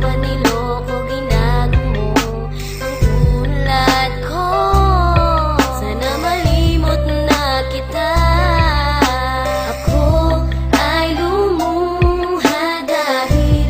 paniloko ginagawa mo ang tulad ko. Sana malimot na kita. Ako ay lumuha dahil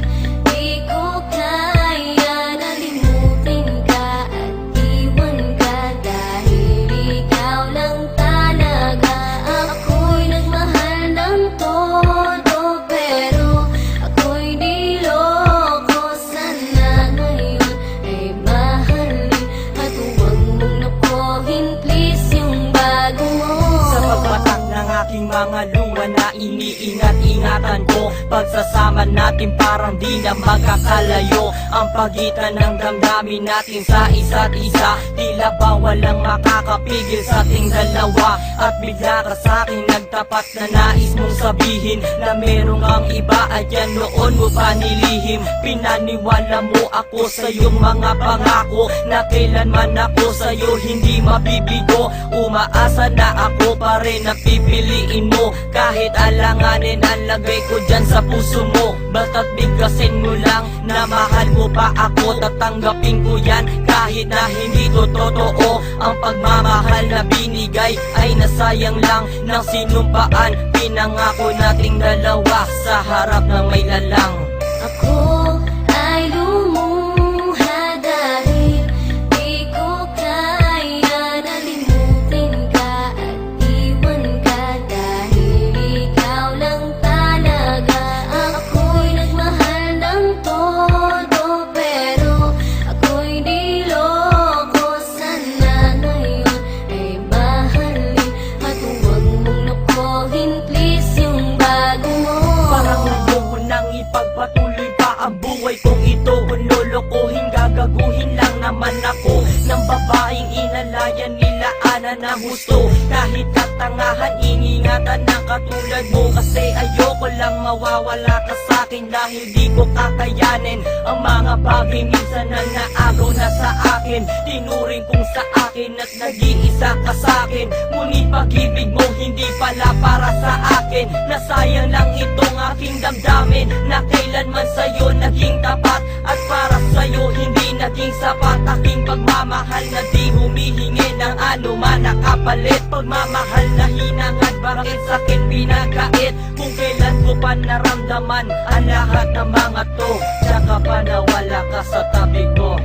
di ko kaya na limutin ka at iwan ka, dahil ikaw lang talaga. Ako'y nagmahal ng todo, pero ako'y niloko. Sana ngayon ay mahalin at huwag mong napohin, please, yung bago mo. Sa pagpatak ng aking mga luha na iniingat-ingatan ko, pagsasama natin parang di na magkakalayo. Ang pagitan ng damdamin natin sa isa't isa, tila ba walang makakapigil sa ating dalawa. At bigla ka sa'kin nagtapat na nais mong sabihin na merong kang iba at yan noon mo pa nilihim. Pinaniwala mo ako sa iyong mga pangako na kailanman ako sa'yo hindi mabibigo. Umaasa na ako pa rin na pipiliin mo, kahit alanganin ang lagay ko dyan sa puso mo. Basta't bigkasin mo lang na mahal mo pa ako, tatanggapin ko yan kahit na hindi to totoo. Ang pagmamahal na binigay ay nasayang lang ng sinumpaan. Pinangako nating dalawa sa harap ng may lalang. Ako ay lumuha dahil di ko kaya na limutin ka at iwan ka, dahil ikaw lang talaga. Ako'y nagmahal ng todo, pero ako'y niloko. Sana ngayon ay mahalin at huwag mong napohin, please, yung bago mo. Parang ayoko nang ipagpatuloy pa ang buhay kong ito. Kung lolokohin, gagaguhin lang naman ako ng babaeng inalayan nila ana na gusto. Kahit katangahan, ingingatan ng katulad mo, kasi ayoko lang mawawala ka sa'kin, dahil di ko kakayanin ang mga bagay minsan na naagaw na sa akin. Tinuring kong sa akin at nag-iisa ka sa'kin, ngunit pag-ibig mo hindi pala para sa akin. Nasayang lang itong aking damdamin na kailanman sa'yo naging tapat, at para sa'yo hindi naging sapat. Aking pagmamahal na di humihingi ng anuman na kapalit, pagmamahal na hinangad, bakit sa'kin pinagkait? Kung kailan ko pa naramdaman ang lahat ng mga to, tsaka pa nawala ka sa tabi ko.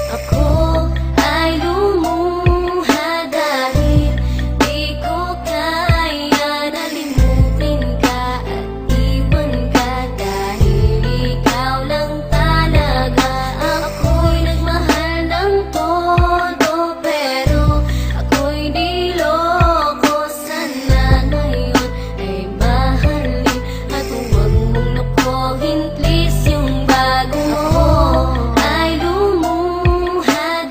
Ako ay lumuha dahil di ko kaya na limutin ka at iwan ka, dahil ikaw lang talaga. Ako'y nagmahal ng todo, pero ako'y niloko. Sana ngayon ay mahalin at huwag mong napohin, please, yung bago mo. Ay lumuha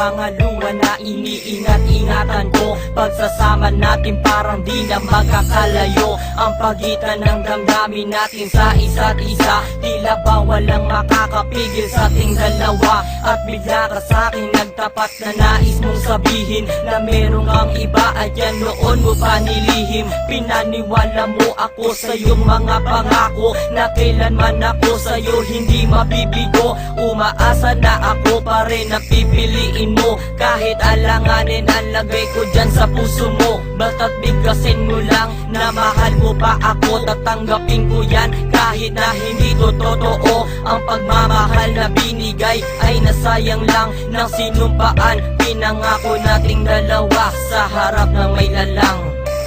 mga luha na iniingat-ingatan ko. Pagsasama natin parang di na magkakalayo. Ang pagitan ng damdamin natin sa isa't isa, tila ba walang makakapigil sa ating dalawa. At bigla ka sa'kin nagtapat na nais mong sabihin na meron kang iba at yan noon mo pa nilihim. Pinaniwala mo ako sa iyong mga pangako na kailanman ako sa'yo hindi mabibigo. Umaasa na ako pa rin na pipiliin mo, kahit alanganin ang lagay ko dyan sa puso mo. Basta't bigkasin mo lang na mahal mo pa ako, tatanggapin ko yan kahit na hindi to totoo. Ang pagmamahal na binigay ay nasayang lang ng sinumpaan. Pinangako nating dalawa sa harap ng may lalang.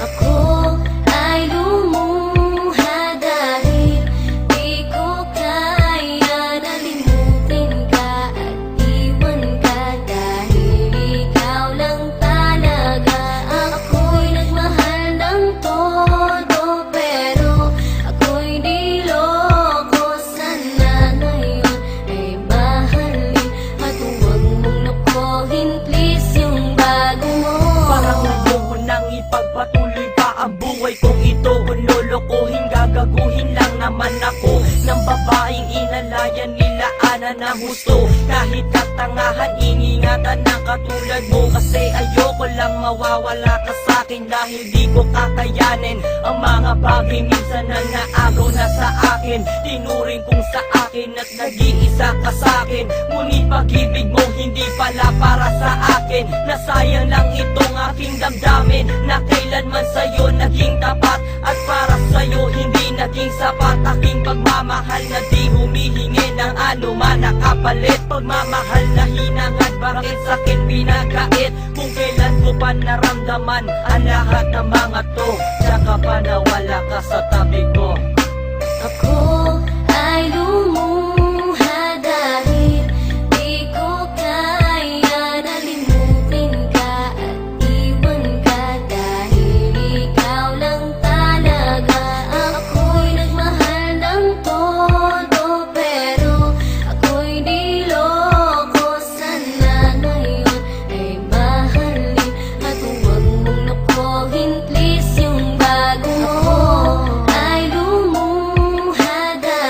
Ako ay lumuha dahil di ko kaya na limutin ka at iwan ka, dahil ikaw lang talaga. Ako'y nagmahal ng todo pero ako'y niloko. Sana ngayon ay mahalin at huwag mong lokohin please yung bago mo. Parang ayoko nang ipagpatuloy pa ang buhay kong ito. Kung lolokohin, gagaguhin lang naman ako ng babaeng inalayan nila ana na husto. Kahit katangahan, ingingatan ng katulad mo, kasi ayoko lang mawawala ka sa'kin dahil di ko kakayanin ang mga bagay minsan na naagaw na sa akin. Tinuring kong sa akin at nag-iisa ka sa'kin, ngunit pag-ibig mo hindi pala para sa akin. Nasayang lang itong aking damdamin na kailanman sa'yo naging tapat, at para sa'yo hindi naging sapat. Aking pagmamahal na di humihingi ng anuman na kapalit. Pagmamahal na hinangad, bakit sa'kin pinagkait? Kung kailan ko pa naramdaman ang lahat ng mga to, tsaka pa nawala ka sa tabi ko. Ako ay lumuha dahil di ko kaya na limutin ka at iwan ka, dahil ikaw lang talaga. Ako'y nagmahal ng todo pero ako'y niloko. Sana ngayon ay mahalin at huwag mong lokohin please yung bago mo. Ay lumuha dahil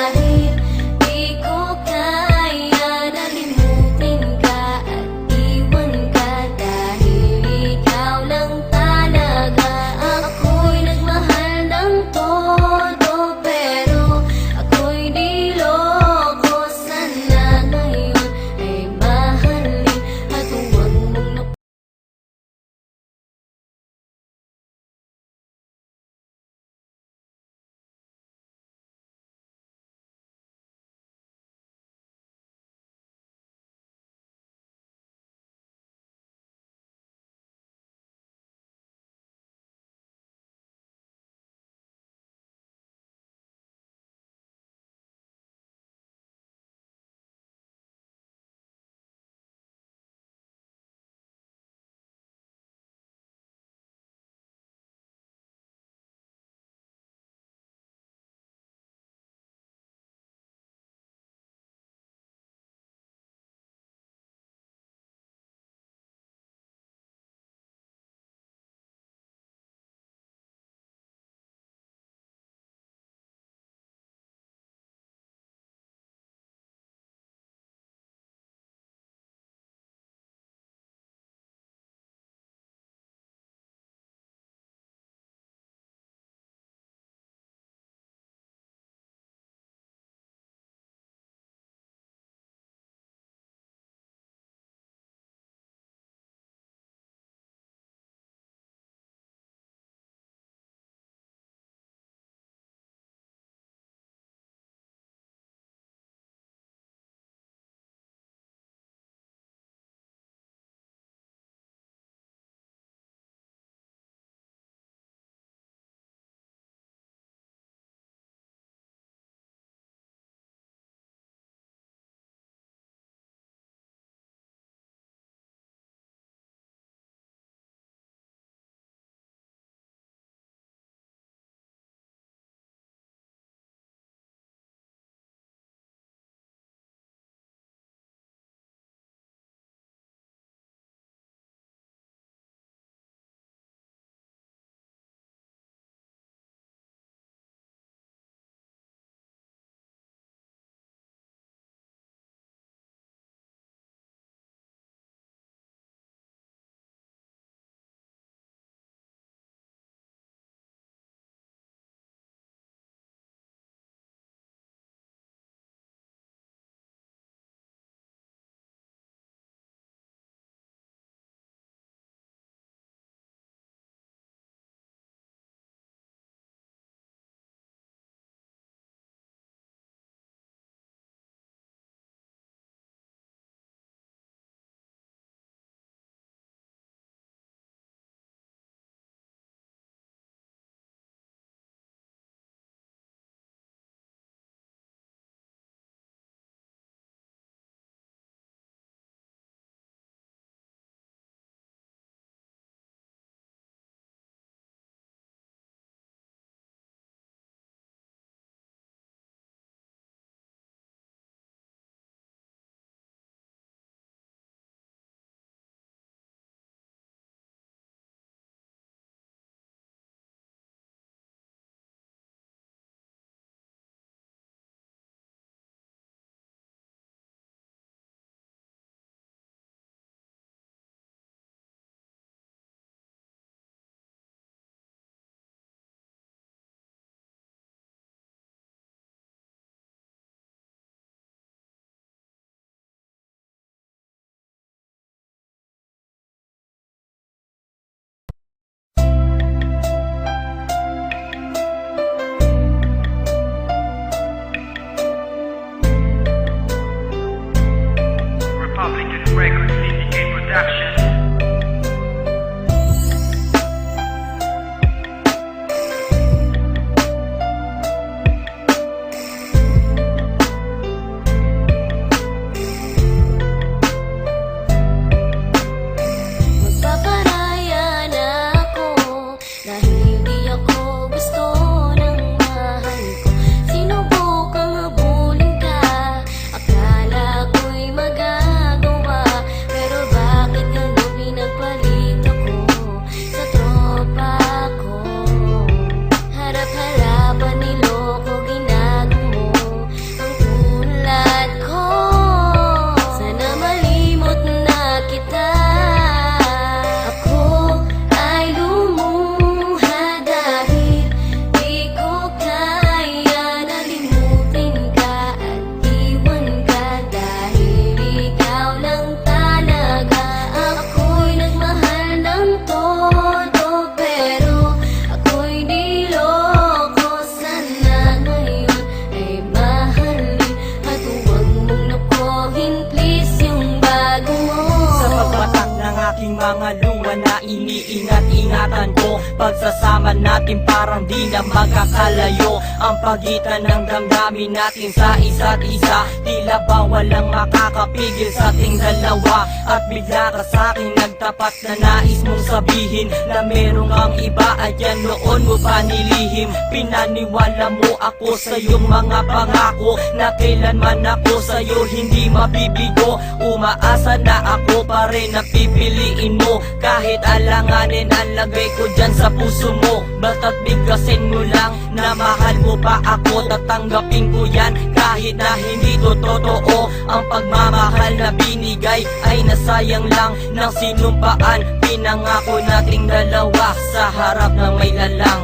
aking mga luha na iniingat-ingatan ko. Pagsasama natin parang di na magkakalayo. Ang pagitan ng damdamin natin sa isa't isa, tila ba walang makakapigil sa ating dalawa. At bigla ka sa'kin nagtapat na nais mong sabihin na merong kang iba at yan noon mo pa nilihim. Pinaniwala mo ako sa iyong mga pangako na kailanman ako sa'yo hindi mabibigo. Umaasa na ako pa rin na pipiliin mo, kahit alanganin ang lagay ko dyan sa puso mo. Basta't bigkasin mo lang na mahal mo pa ako, tatanggapin ko yan kahit na hindi to totoo. Ang pagmamahal na binigay ay nasayang lang ng sinumpaan. Pinangako nating dalawa sa harap ng may lalang.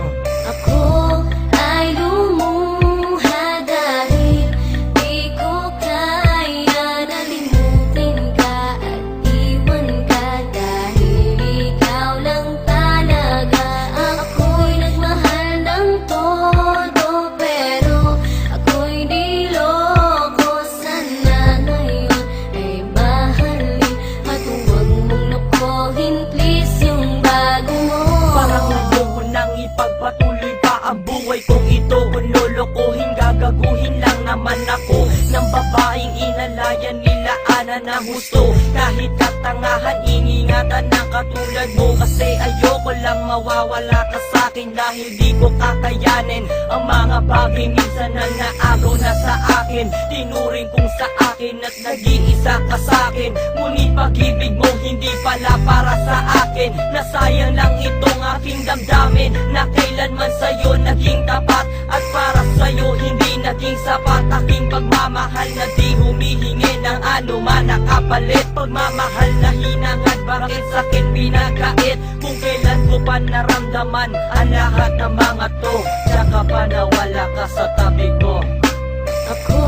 Ako ay lumuha dahil di ko kaya na limutin ka at iwan ka, dahil ikaw lang talaga. Ako'y nagmahal ng todo pero ako'y niloko. Sana ngayon ay mahalin at huwag mong lokohin please yung bago mo. Parang ayoko nang ipagpatuloy pa ang buhay kong ito. Kung lolokohin, gagaguhin lang naman ako ng babaeng inalayan nila ana ng husto. Kahit katangahan, ingingatan ng katulad mo, kasi ayoko lang mawawala ka sa'kin dahil di ko kakayanin ang mga bagay minsan na naagaw na sa akin. Tinuring kong sa akin at nag-iisa ka sa'kin, ngunit pag-ibig mo hindi pala para sa akin. Nasayang lang itong aking damdamin na kailanman sa'yo naging tapat, at para sa'yo hindi naging sapat. Aking pagmamahal na di humihingi ng anuman na kapalit. Pagmamahal na hinangad, bakit sa'kin pinagkait? Kung kailan ko pa naramdaman ang lahat ng mga to, tsaka pa nawala ka sa tabi ko. Ako